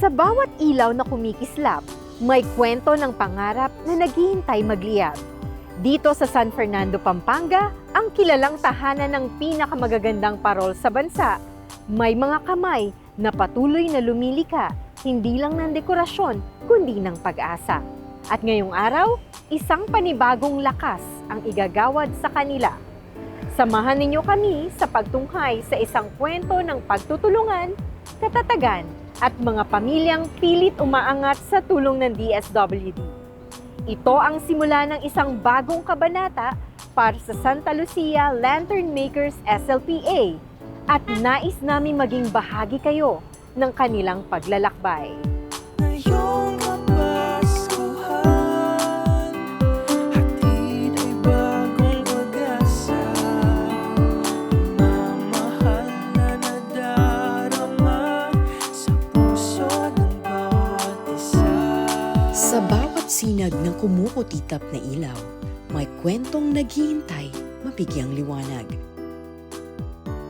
Sa bawat ilaw na kumikislap, may kwento ng pangarap na naghihintay magliyab. Dito sa San Fernando, Pampanga, ang kilalang tahanan ng pinakamagagandang parol sa bansa, may mga kamay na patuloy na lumilika, hindi lang ng dekorasyon, kundi ng pag-asa. At ngayong araw, isang panibagong lakas ang igagawad sa kanila. Samahan ninyo kami sa pagtunghay sa isang kwento ng pagtutulungan, katatagan, at mga pamilyang pilit umaangat sa tulong ng DSWD. Ito ang simula ng isang bagong kabanata para sa Santa Lucia Lantern Makers SLPA at nais namin maging bahagi kayo ng kanilang paglalakbay. Ngayong Kapaskuhan, hatid ay bagong pag-asa, pagmamahal na nadarama sa puso ng bawat isa. Sa bawat sinag ng kumukutitap na ilaw, may kwentong naghihintay, mabigyang liwanag.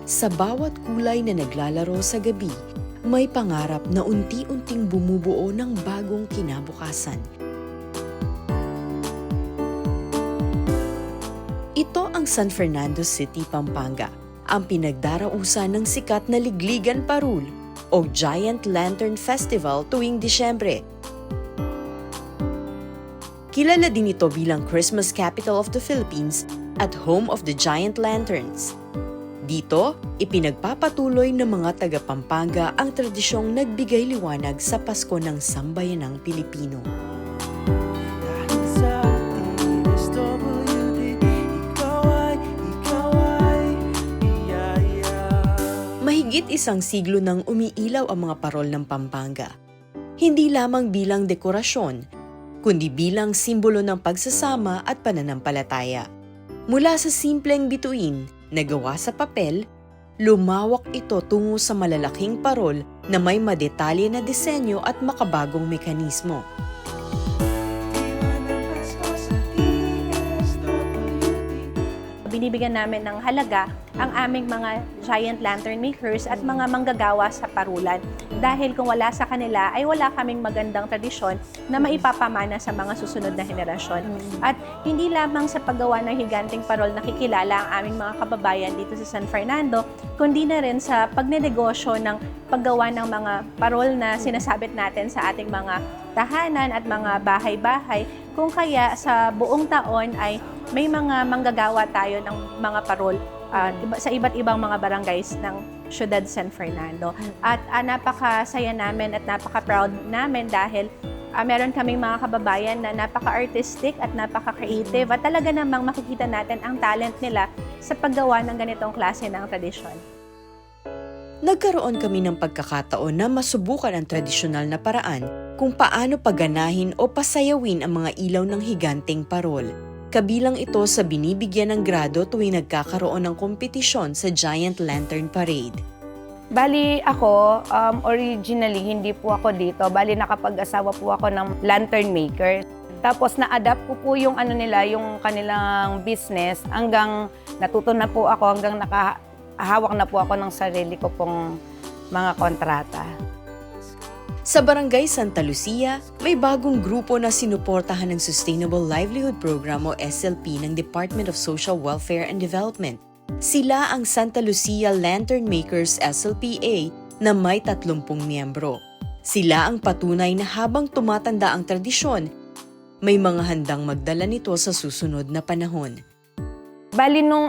Sa bawat kulay na naglalaro sa gabi, may pangarap na unti-unting bumubuo ng bagong kinabukasan. Ito ang San Fernando City, Pampanga, ang pinagdarausan ng sikat na Ligligan Parul o Giant Lantern Festival tuwing Disyembre. Kilala din ito bilang Christmas Capital of the Philippines at Home of the Giant Lanterns. Dito, ipinagpapatuloy ng mga taga-Pampanga ang tradisyong nagbigay liwanag sa Pasko ng sambayanang Pilipino. Dahil sa DSWD, ikaw ay biyaya. Mahigit isang siglo nang umiilaw ang mga parol ng Pampanga. Hindi lamang bilang dekorasyon, kundi bilang simbolo ng pagsasama at pananampalataya. Mula sa simpleng bituin na gawa sa papel, lumawak ito tungo sa malalaking parol na may madetalye na disenyo at makabagong mekanismo. Binibigyan namin ng halaga ang aming mga giant lantern makers at mga manggagawa sa parulan. Dahil kung wala sa kanila, ay wala kaming magandang tradisyon na maipapamana sa mga susunod na henerasyon. At hindi lamang sa paggawa ng higanting parol nakikilala ang aming mga kababayan dito sa San Fernando, kundi na rin sa pagnenegosyo ng paggawa ng mga parol na sinasabit natin sa ating mga tahanan at mga bahay-bahay. Kung kaya sa buong taon ay may mga manggagawa tayo ng mga parol sa iba't ibang mga barangays ng Siyudad San Fernando. At napakasaya namin at napaka-proud namin dahil meron kaming mga kababayan na napaka-artistic at napaka-creative at talaga namang makikita natin ang talent nila sa paggawa ng ganitong klase ng tradisyon. Nagkaroon kami ng pagkakataon na masubukan ang tradisyonal na paraan kung paano paganahin o pasayawin ang mga ilaw ng higanteng parol. Kabilang ito sa binibigyan ng grado tuwing nagkakaroon ng kompetisyon sa Giant Lantern Parade. Bali ako, originally hindi po ako dito. Bali nakapag-asawa po ako ng lantern maker. Tapos na-adapt ko po yung nila, yung kanilang business hanggang natuto na po ako, hanggang nakahawak na po ako ng sarili ko pong mga kontrata. Sa Barangay Santa Lucia, may bagong grupo na sinuportahan ng Sustainable Livelihood Program o SLP ng Department of Social Welfare and Development. Sila ang Santa Lucia Lantern Makers SLPA na may 30 miyembro. Sila ang patunay na habang tumatanda ang tradisyon, may mga handang magdala nito sa susunod na panahon. Bali nung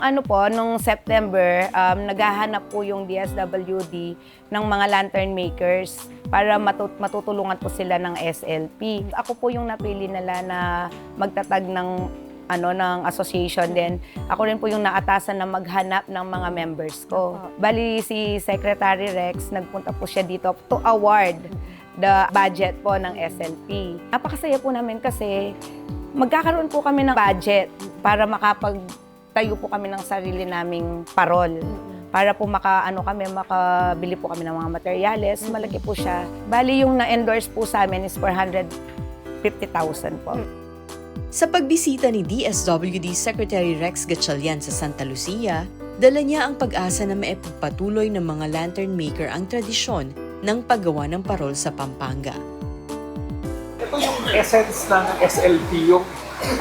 September, naghahanap po yung DSWD ng mga lantern makers para matutulungan po sila ng SLP. Ako po yung napili nila na magtatag ng association din. Ako rin po yung naatasan na maghanap ng mga members ko. Bali si Secretary Rex, nagpunta po siya dito to award the budget po ng SLP. Napakasaya po namin kasi magkakaroon po kami ng budget para makapagtayo po kami ng sarili naming parol. Para po makabili po kami ng mga materyales. Malaki po siya. Bali yung na-endorse po sa amin is 450,000 po. Sa pagbisita ni DSWD Secretary Rex Gatchalian sa Santa Lucia, dala niya ang pag-asa na maipagpatuloy ng mga lantern maker ang tradisyon ng paggawa ng parol sa Pampanga. Ito yung essence ng SLP, yung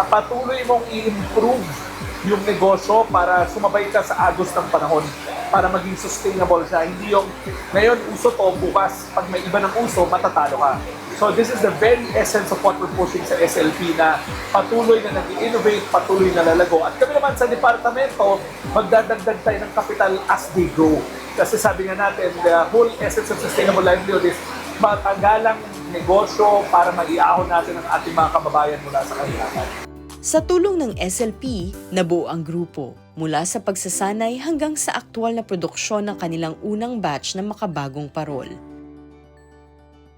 patuloy mong i-improve yung negosyo para sumabay ka sa agos ng panahon, para maging sustainable siya. Hindi yung ngayon uso to, bukas pag may iba ng uso, matatalo ka. So this is the very essence of what we're pushing sa SLP, na patuloy na nag-innovate, patuloy na lalago. At kami naman sa departamento, magdadagdag tayo ng capital as they grow. Kasi sabi nga natin, the whole essence of sustainable livelihood is matagalang negosyo para maiahon natin ang ating mga kababayan mula sa kahirapan. Sa tulong ng SLP, nabuo ang grupo mula sa pagsasanay hanggang sa aktwal na produksyon ng kanilang unang batch ng makabagong parol.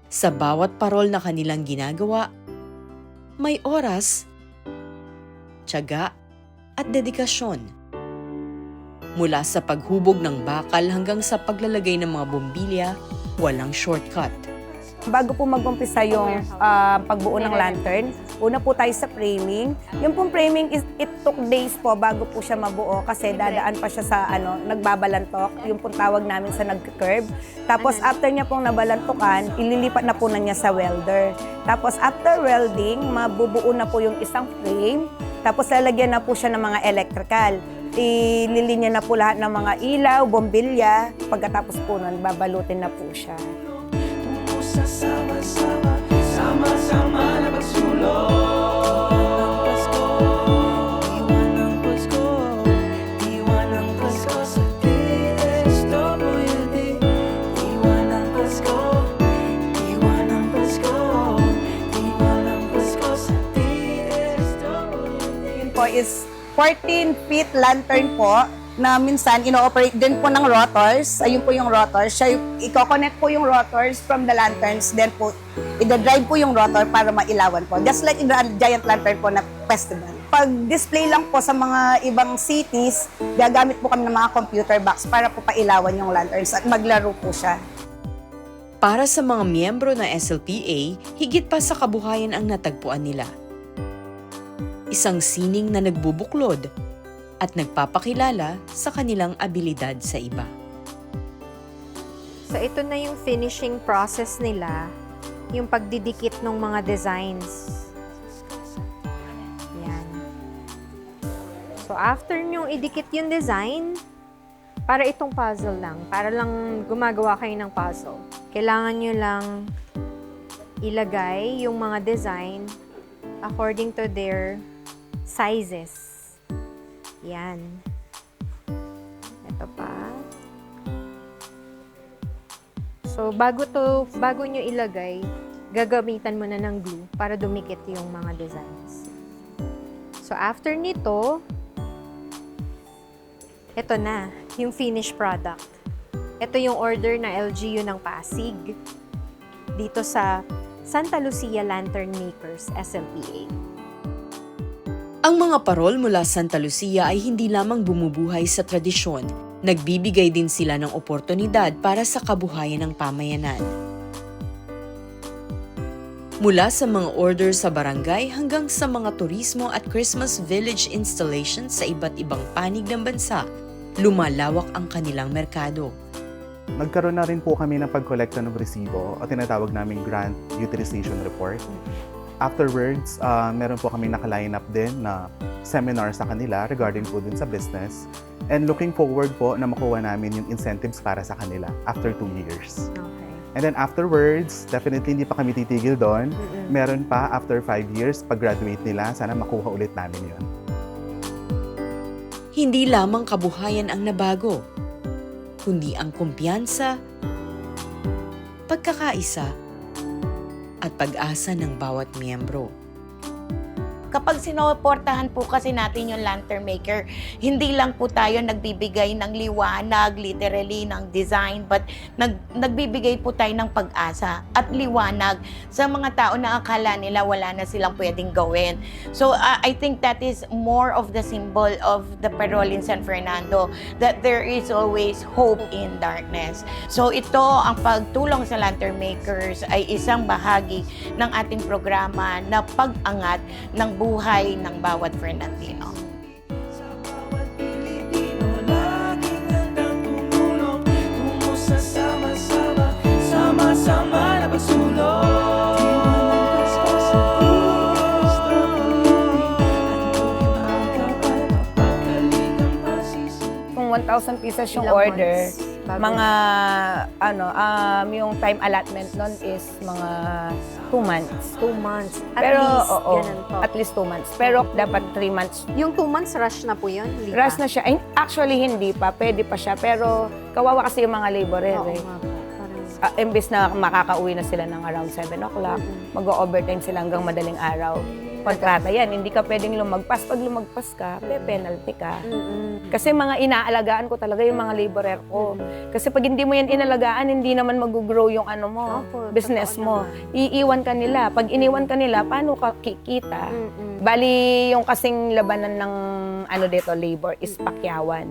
Sa bawat parol na kanilang ginagawa, may oras, tiyaga at dedikasyon. Mula sa paghubog ng bakal hanggang sa paglalagay ng mga bombilya, walang shortcut. Bago po mag-umpisa yung pagbuo ng lantern, una po tayo sa framing. Yung pong framing, it took days po bago po siya mabuo kasi dadaan pa siya sa nagbabalantok, yung pong tawag namin sa nag-curve. Tapos after niya pong nabalantokan, ililipat na po na niya sa welder. Tapos after welding, mabubuo na po yung isang frame. Tapos lalagyan na po siya ng mga electrical. Ililinya na po lahat ng mga ilaw, bombilya. Pagkatapos po nun, babalutin na po siya. Sama-sama, sama-sama na magsulong ng Pasko. Diwan ng Pasko, diwan ng Pasko sa DSWD. Diwan ng Pasko, diwan ng Pasko, diwan ng Pasko sa DSWD. Yun po is 14 feet lantern po na minsan ino-operate din po ng rotors. Ayun po yung rotors. Siya, i-connect po yung rotors from the lanterns. Then po, i-drive po yung rotor para mailawan po. Just like in the giant lantern po na festival. Pag display lang po sa mga ibang cities, gagamit po kami ng mga computer box para po pailawan yung lanterns at maglaro po siya. Para sa mga miyembro ng SLPA, higit pa sa kabuhayan ang natagpuan nila. Isang sining na nagbubuklod at nagpapakilala sa kanilang abilidad sa iba. So ito na yung finishing process nila, yung pagdidikit ng mga designs. Yan. So after nyong idikit yung design, para itong puzzle lang, para lang gumagawa kayo ng puzzle. Kailangan nyo lang ilagay yung mga design according to their sizes. Yan. Ito pa. So, bago nyo ilagay, gagamitan mo na ng glue para dumikit yung mga designs. So, after nito, ito na, yung finished product. Ito yung order na LGU ng Pasig dito sa Santa Lucia Lantern Makers, SLPA. Ang mga parol mula Santa Lucia ay hindi lamang bumubuhay sa tradisyon, nagbibigay din sila ng oportunidad para sa kabuhayan ng pamayanan. Mula sa mga order sa barangay hanggang sa mga turismo at Christmas village installations sa iba't ibang panig ng bansa, lumalawak ang kanilang merkado. Nagkaroon na rin po kami ng pagkolekta ng resibo o tinatawag naming Grant Utilization Report. Afterwards, meron po kami naka-line up din na seminar sa kanila regarding po dun sa business. And looking forward po na makuha namin yung incentives para sa kanila after 2 years. Okay. And then afterwards, definitely hindi pa kami titigil doon. Meron pa after 5 years, pag-graduate nila, sana makuha ulit namin yun. Hindi lamang kabuhayan ang nabago, kundi ang kumpiyansa, pagkakaisa, at pag-asa ng bawat miyembro. Kapag sinuportahan po kasi natin yung lantern maker, hindi lang po tayo nagbibigay ng liwanag, literally, ng design, but nagbibigay po tayo ng pag-asa at liwanag sa mga tao na akala nila wala na silang pwedeng gawin. So, I think that is more of the symbol of the parol in San Fernando, that there is always hope in darkness. So, ito, ang pagtulong sa lantern makers ay isang bahagi ng ating programa na pag-angat ng buhay ng bawat Fernandino. Sa bawat Pilipino, laging handang tumulong tungo sa sama-sama, sama 1,000 pieces yung Ilang order, months bago mga yung time allotment nun is mga 2 months. 2 months. At Pero, least, oo, ganun po. at least 2 months. Pero dapat 3 months. Yung 2 months, rush na po yun? Hindi pa? Rush na siya. Ay, actually, hindi pa. Pwede pa siya. Pero kawawa kasi yung mga laborer. Oo eh. nga po. Parang, Imbes na makakauwi na sila ng around 7 o'clock, mag-overtime sila hanggang madaling araw. Kontrata yan. Hindi ka pwedeng lumagpas. Pag lumagpas ka, may penalty ka. Kasi mga inaalagaan ko talaga yung mga laborer ko. Kasi pag hindi mo yan inalagaan, hindi naman mag-grow yung ano mo, Opo, business totoo mo. Iiwan ka nila. Pag iniwan ka nila, paano ka kikita? Bali, yung kasing labanan ng dito, labor is pakyawan.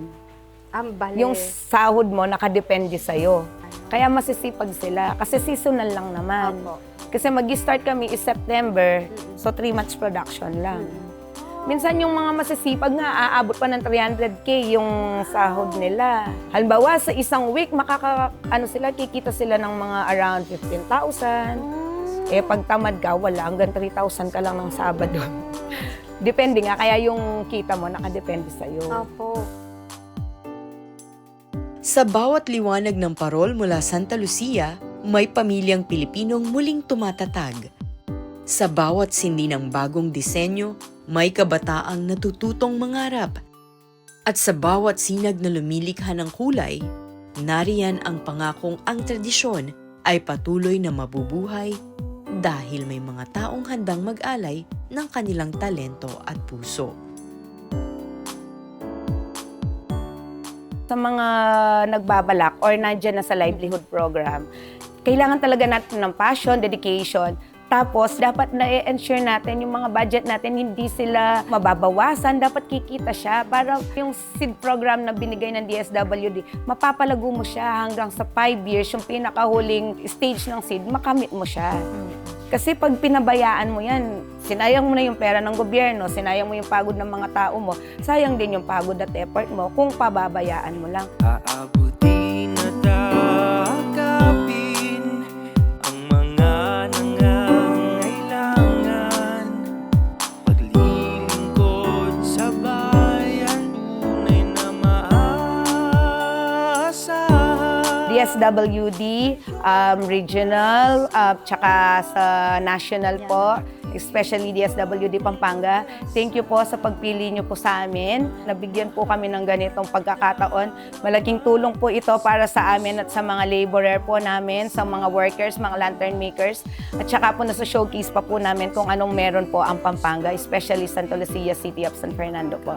bale. Yung sahod mo, nakadepende sa'yo. Kaya masisipag sila. Kasi seasonal lang naman. Opo. Kasi mag-start kami is September, so 3 months production lang. Minsan yung mga masisipag nga, aabot pa ng 300K yung sahod nila. Halimbawa, sa isang week, kikita sila ng mga around 15,000. Pag tamad ka, wala. Hanggang 3,000 ka lang ng Sabado. Depende nga, kaya yung kita mo, nakadepende sa'yo. Opo. Sa bawat liwanag ng parol mula Santa Lucia, may pamilyang Pilipinong muling tumatatag. Sa bawat sindi ng bagong disenyo, may kabataang natututong mangarap. At sa bawat sinag na lumilikha ng kulay, nariyan ang pangakong ang tradisyon ay patuloy na mabubuhay dahil may mga taong handang mag-alay ng kanilang talento at puso. Sa mga nagbabalak or nandyan na sa livelihood program, kailangan talaga natin ng passion, dedication. Tapos, dapat na-ensure natin yung mga budget natin, hindi sila mababawasan. Dapat kikita siya para yung seed program na binigay ng DSWD, mapapalago mo siya hanggang sa 5 years, yung pinakahuling stage ng seed, makamit mo siya. Kasi pag pinabayaan mo yan, sinayang mo na yung pera ng gobyerno, sinayang mo yung pagod ng mga tao mo, sayang din yung pagod at effort mo kung pababayaan mo lang. Aabutin at aakapin ang mga nangangailangan. Paglilingkod sa bayan, tunay na maaasahan. DSWD, regional, tsaka sa national po, especially DSWD Pampanga. Thank you po sa pagpili niyo po sa amin. Nabigyan po kami ng ganitong pagkakataon. Malaking tulong po ito para sa amin at sa mga laborer po namin, sa mga workers, mga lantern makers. At saka po nasa showcase pa po namin kung anong meron po ang Pampanga, especially Santa Lucia City of San Fernando po.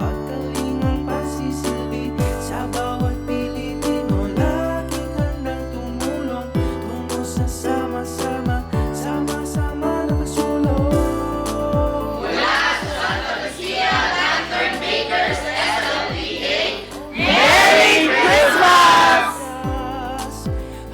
Pagkaling ang pasisilbi sa bawat Pilipino, laging handang tumulong, tungo sa sama-sama, sama-sama na magsulong.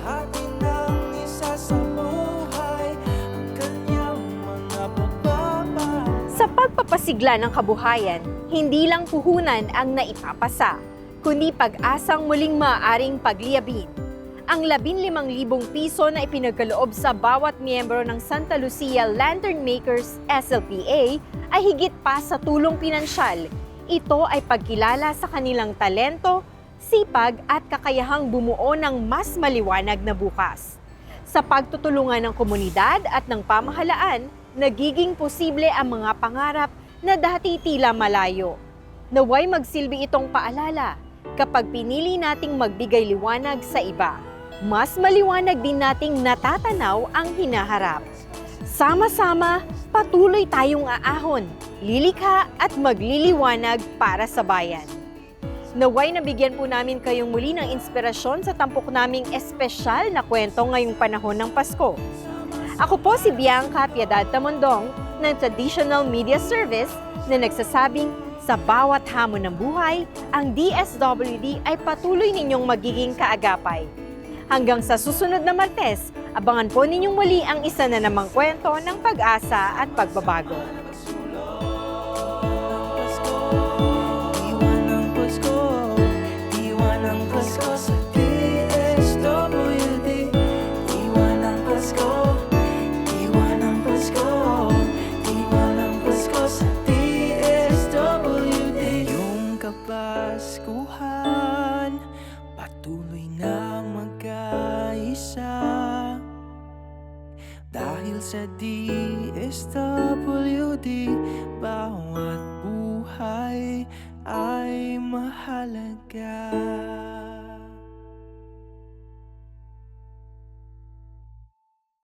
Atin ang isa sa buhay, ang kanyang mga pagbabay. Sa pagpapasigla ng kabuhayan, hindi lang puhunan ang naipapasa, kundi pag-asang muling maaaring pagliyabin. Ang 15,000 piso na ipinagkaloob sa bawat miyembro ng Santa Lucia Lantern Makers SLPA ay higit pa sa tulong pinansyal. Ito ay pagkilala sa kanilang talento, sipag at kakayahang bumuo ng mas maliwanag na bukas. Sa pagtutulungan ng komunidad at ng pamahalaan, nagiging posible ang mga pangarap na dati tila malayo. Naway magsilbi itong paalala, kapag pinili nating magbigay liwanag sa iba, mas maliwanag din nating natatanaw ang hinaharap. Sama-sama, patuloy tayong aahon, lilikha at magliliwanag para sa bayan. Naway nabigyan po namin kayong muli ng inspirasyon sa tampok naming espesyal na kwento ngayong panahon ng Pasko. Ako po si Bianca Piedad Tamondong ng Traditional Media Service na nagsasabing sa bawat hamon ng buhay, ang DSWD ay patuloy ninyong magiging kaagapay. Hanggang sa susunod na Martes, abangan po ninyong muli ang isa na namang kwento ng pag-asa at pagbabago. Diwa ng Pasko, diwa ng Pasko sa DSWD. Diwa ng Pasko, diwa ng Pasko, diwa ng Pasko sa DSWD. Yung kapaskuhan sa DSWD, bawat buhay ay mahalaga.